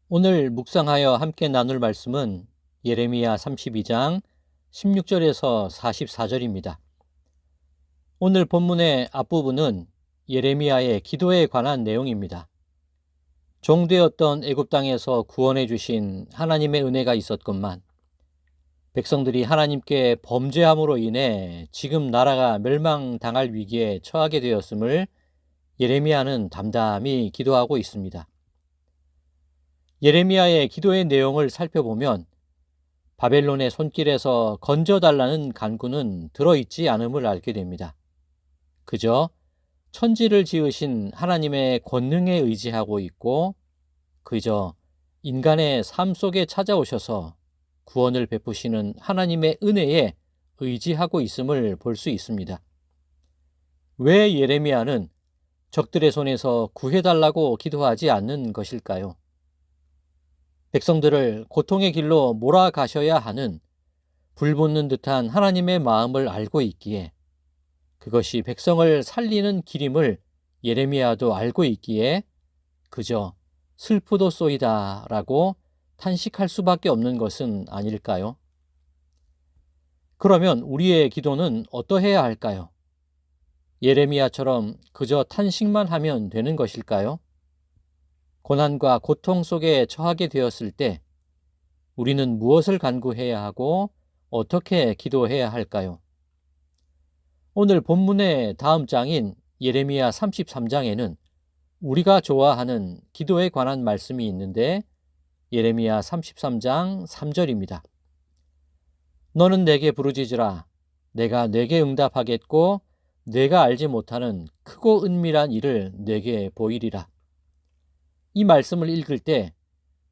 오늘 묵상하여 함께 나눌 말씀은 예레미야 32장 16절에서 44절입니다. 오늘 본문의 앞부분은 예레미야의 기도에 관한 내용입니다. 종되었던 애굽 땅에서 구원해 주신 하나님의 은혜가 있었건만 백성들이 하나님께 범죄함으로 인해 지금 나라가 멸망당할 위기에 처하게 되었음을 예레미야는 담담히 기도하고 있습니다. 예레미야의 기도의 내용을 살펴보면 바벨론의 손길에서 건져달라는 간구는 들어있지 않음을 알게 됩니다. 그저 천지를 지으신 하나님의 권능에 의지하고 있고 그저 인간의 삶 속에 찾아오셔서 구원을 베푸시는 하나님의 은혜에 의지하고 있음을 볼 수 있습니다. 왜 예레미야는 적들의 손에서 구해달라고 기도하지 않는 것일까요? 백성들을 고통의 길로 몰아가셔야 하는 불붙는 듯한 하나님의 마음을 알고 있기에 그것이 백성을 살리는 길임을 예레미야도 알고 있기에 그저 슬프도소이다 라고 탄식할 수밖에 없는 것은 아닐까요? 그러면 우리의 기도는 어떠해야 할까요? 예레미야처럼 그저 탄식만 하면 되는 것일까요? 고난과 고통 속에 처하게 되었을 때 우리는 무엇을 간구해야 하고 어떻게 기도해야 할까요? 오늘 본문의 다음 장인 예레미야 33장에는 우리가 좋아하는 기도에 관한 말씀이 있는데 예레미야 33장 3절입니다. 너는 내게 부르짖으라. 내가 내게 응답하겠고 내가 알지 못하는 크고 은밀한 일을 내게 보이리라. 이 말씀을 읽을 때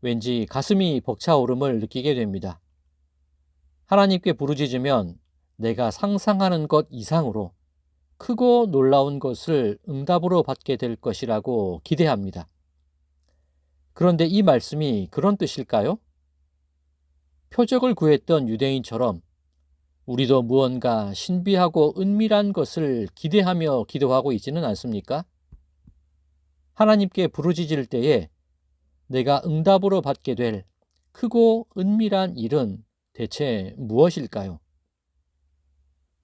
왠지 가슴이 벅차오름을 느끼게 됩니다. 하나님께 부르짖으면 내가 상상하는 것 이상으로 크고 놀라운 것을 응답으로 받게 될 것이라고 기대합니다. 그런데 이 말씀이 그런 뜻일까요? 표적을 구했던 유대인처럼 우리도 무언가 신비하고 은밀한 것을 기대하며 기도하고 있지는 않습니까? 하나님께 부르짖을 때에 내가 응답으로 받게 될 크고 은밀한 일은 대체 무엇일까요?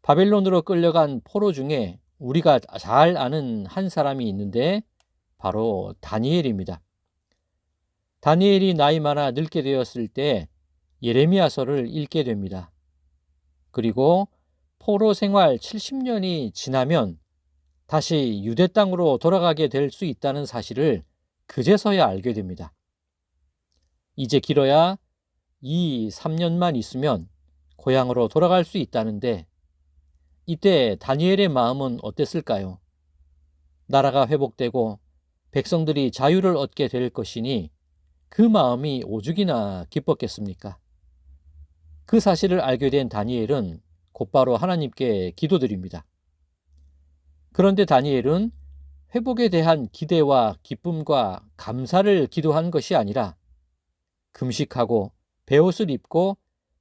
바벨론으로 끌려간 포로 중에 우리가 잘 아는 한 사람이 있는데 바로 다니엘입니다. 다니엘이 나이 많아 늙게 되었을 때 예레미야서를 읽게 됩니다. 그리고 포로 생활 70년이 지나면 다시 유대 땅으로 돌아가게 될 수 있다는 사실을 그제서야 알게 됩니다. 이제 길어야 3년만 있으면 고향으로 돌아갈 수 있다는데 이때 다니엘의 마음은 어땠을까요? 나라가 회복되고 백성들이 자유를 얻게 될 것이니 그 마음이 오죽이나 기뻤겠습니까? 그 사실을 알게 된 다니엘은 곧바로 하나님께 기도드립니다. 그런데 다니엘은 회복에 대한 기대와 기쁨과 감사를 기도한 것이 아니라 금식하고 베옷을 입고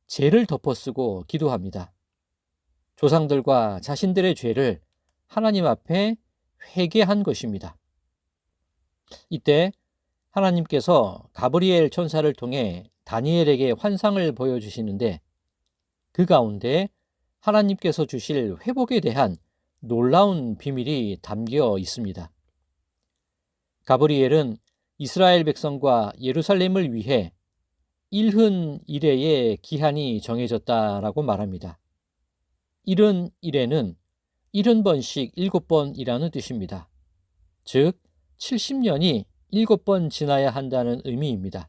죄를 덮어쓰고 기도합니다. 조상들과 자신들의 죄를 하나님 앞에 회개한 것입니다. 이때 하나님께서 가브리엘 천사를 통해 다니엘에게 환상을 보여주시는데 그 가운데 하나님께서 주실 회복에 대한 놀라운 비밀이 담겨 있습니다. 가브리엘은 이스라엘 백성과 예루살렘을 위해 1흔1해의 기한이 정해졌다라고 말합니다. 1흔1해는 70번씩 7번이라는 뜻입니다. 즉 70년이 7번 지나야 한다는 의미입니다.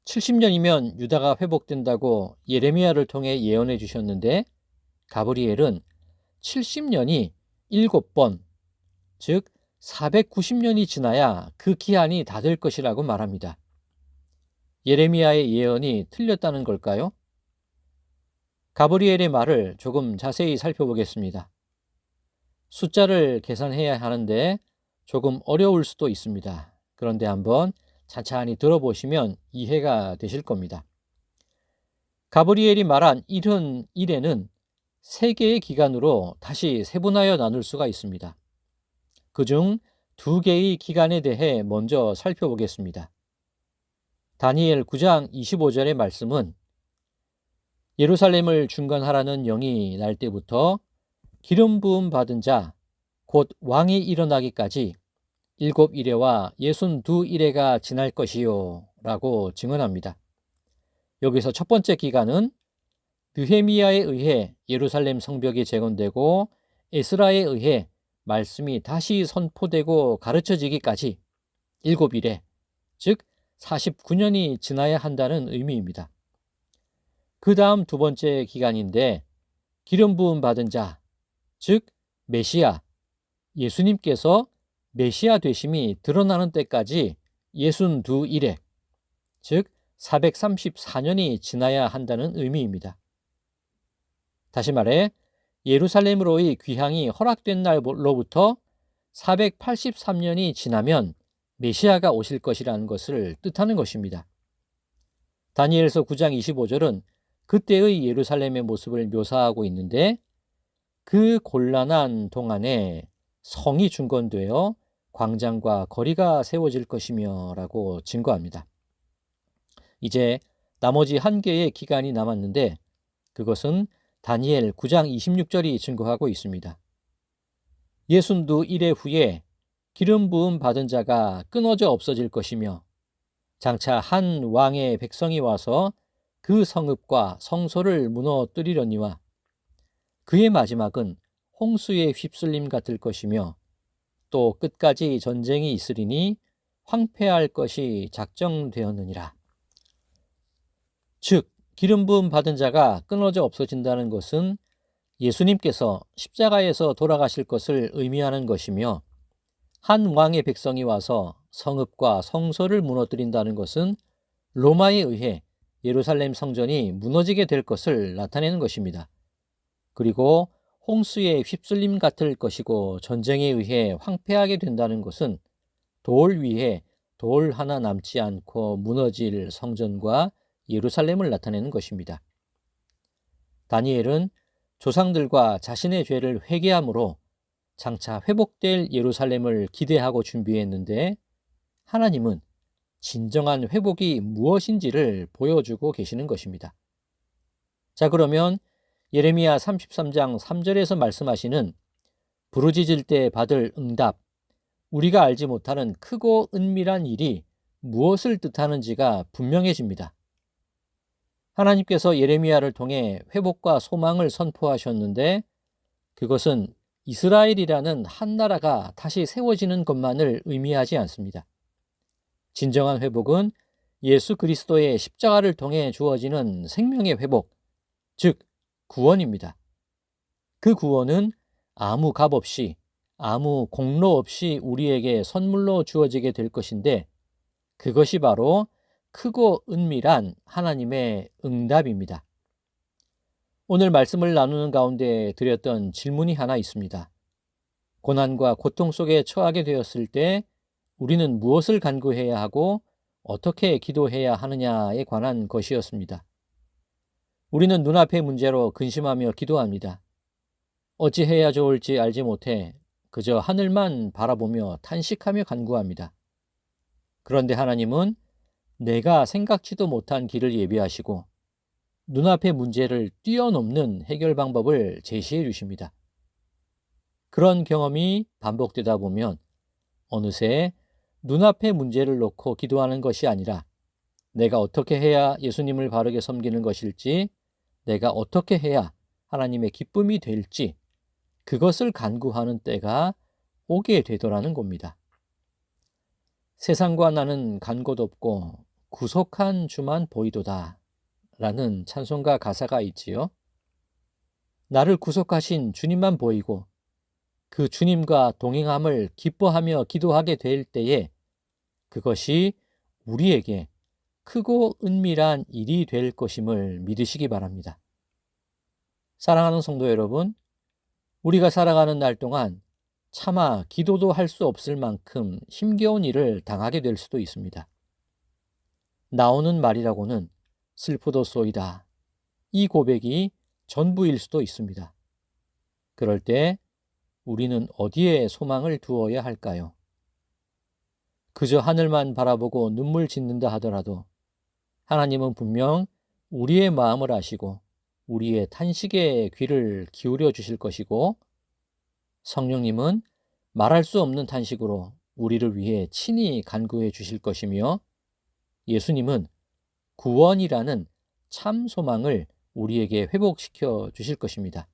70년이면 유다가 회복된다고 예레미야를 통해 예언해 주셨는데 가브리엘은 70년이 7번, 즉 490년이 지나야 그 기한이 다 될 것이라고 말합니다. 예레미야의 예언이 틀렸다는 걸까요? 가브리엘의 말을 조금 자세히 살펴보겠습니다. 숫자를 계산해야 하는데 조금 어려울 수도 있습니다. 그런데 한번 찬찬히 들어보시면 이해가 되실 겁니다. 가브리엘이 말한 1흔1해는 3개의 기간으로 다시 세분하여 나눌 수가 있습니다. 그중 2개의 기간에 대해 먼저 살펴보겠습니다. 다니엘 9장 25절의 말씀은 예루살렘을 중건하라는 영이 날 때부터 기름 부음 받은 자 곧 왕이 일어나기까지 7이레와 62이레가 지날 것이요 라고 증언합니다. 여기서 첫 번째 기간은 느헤미야에 의해 예루살렘 성벽이 재건되고 에스라에 의해 말씀이 다시 선포되고 가르쳐지기까지 7일에, 즉 49년이 지나야 한다는 의미입니다. 그 다음 두 번째 기간인데 기름 부음 받은 자, 즉 메시아, 예수님께서 메시아 되심이 드러나는 때까지 62일에, 즉 434년이 지나야 한다는 의미입니다. 다시 말해 예루살렘으로의 귀향이 허락된 날로부터 483년이 지나면 메시아가 오실 것이라는 것을 뜻하는 것입니다. 다니엘서 9장 25절은 그때의 예루살렘의 모습을 묘사하고 있는데 그 곤란한 동안에 성이 중건되어 광장과 거리가 세워질 것이며 라고 증거합니다. 이제 나머지 한 개의 기간이 남았는데 그것은 다니엘 9장 26절이 증거하고 있습니다. 62일의 후에 기름 부음 받은 자가 끊어져 없어질 것이며 장차 한 왕의 백성이 와서 그 성읍과 성소를 무너뜨리려니와 그의 마지막은 홍수에 휩쓸림 같을 것이며 또 끝까지 전쟁이 있으리니 황폐할 것이 작정되었느니라. 즉 기름 부음 받은 자가 끊어져 없어진다는 것은 예수님께서 십자가에서 돌아가실 것을 의미하는 것이며 한 왕의 백성이 와서 성읍과 성소를 무너뜨린다는 것은 로마에 의해 예루살렘 성전이 무너지게 될 것을 나타내는 것입니다. 그리고 홍수에 휩쓸림 같을 것이고 전쟁에 의해 황폐하게 된다는 것은 돌 위에 돌 하나 남지 않고 무너질 성전과 예루살렘을 나타내는 것입니다. 다니엘은 조상들과 자신의 죄를 회개함으로 장차 회복될 예루살렘을 기대하고 준비했는데 하나님은 진정한 회복이 무엇인지를 보여주고 계시는 것입니다. 자, 그러면 예레미야 33장 3절에서 말씀하시는 부르짖을 때 받을 응답, 우리가 알지 못하는 크고 은밀한 일이 무엇을 뜻하는지가 분명해집니다. 하나님께서 예레미야를 통해 회복과 소망을 선포하셨는데 그것은 이스라엘이라는 한 나라가 다시 세워지는 것만을 의미하지 않습니다. 진정한 회복은 예수 그리스도의 십자가를 통해 주어지는 생명의 회복, 즉 구원입니다. 그 구원은 아무 값 없이, 아무 공로 없이 우리에게 선물로 주어지게 될 것인데 그것이 바로 크고 은밀한 하나님의 응답입니다. 오늘 말씀을 나누는 가운데 드렸던 질문이 하나 있습니다. 고난과 고통 속에 처하게 되었을 때 우리는 무엇을 간구해야 하고 어떻게 기도해야 하느냐에 관한 것이었습니다. 우리는 눈앞의 문제로 근심하며 기도합니다. 어찌해야 좋을지 알지 못해 그저 하늘만 바라보며 탄식하며 간구합니다. 그런데 하나님은 내가 생각지도 못한 길을 예비하시고 눈앞의 문제를 뛰어넘는 해결 방법을 제시해 주십니다. 그런 경험이 반복되다 보면 어느새 눈앞의 문제를 놓고 기도하는 것이 아니라 내가 어떻게 해야 예수님을 바르게 섬기는 것일지, 내가 어떻게 해야 하나님의 기쁨이 될지 그것을 간구하는 때가 오게 되더라는 겁니다. 세상과 나는 간 곳 없고 구속한 주만 보이도다 라는 찬송가 가사가 있지요. 나를 구속하신 주님만 보이고 그 주님과 동행함을 기뻐하며 기도하게 될 때에 그것이 우리에게 크고 은밀한 일이 될 것임을 믿으시기 바랍니다. 사랑하는 성도 여러분, 우리가 살아가는 날 동안 차마 기도도 할 수 없을 만큼 힘겨운 일을 당하게 될 수도 있습니다. 나오는 말이라고는 슬프도소이다. 이 고백이 전부일 수도 있습니다. 그럴 때 우리는 어디에 소망을 두어야 할까요? 그저 하늘만 바라보고 눈물 짓는다 하더라도 하나님은 분명 우리의 마음을 아시고 우리의 탄식에 귀를 기울여 주실 것이고, 성령님은 말할 수 없는 탄식으로 우리를 위해 친히 간구해 주실 것이며, 예수님은 구원이라는 참 소망을 우리에게 회복시켜 주실 것입니다.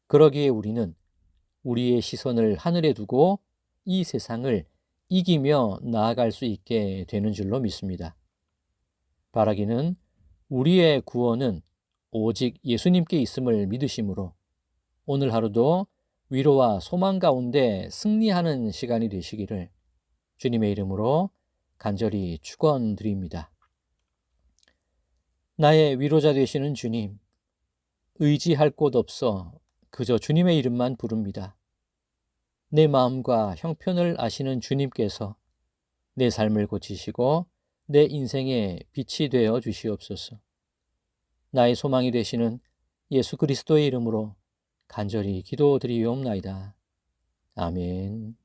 그러기에 우리는 우리의 시선을 하늘에 두고 이 세상을 이기며 나아갈 수 있게 되는 줄로 믿습니다. 바라기는 우리의 구원은 오직 예수님께 있음을 믿으심으로 오늘 하루도 위로와 소망 가운데 승리하는 시간이 되시기를 주님의 이름으로 간절히 축원드립니다. 나의 위로자 되시는 주님, 의지할 곳 없어 그저 주님의 이름만 부릅니다. 내 마음과 형편을 아시는 주님께서 내 삶을 고치시고 내 인생의 빛이 되어 주시옵소서. 나의 소망이 되시는 예수 그리스도의 이름으로 간절히 기도드리옵나이다. 아멘.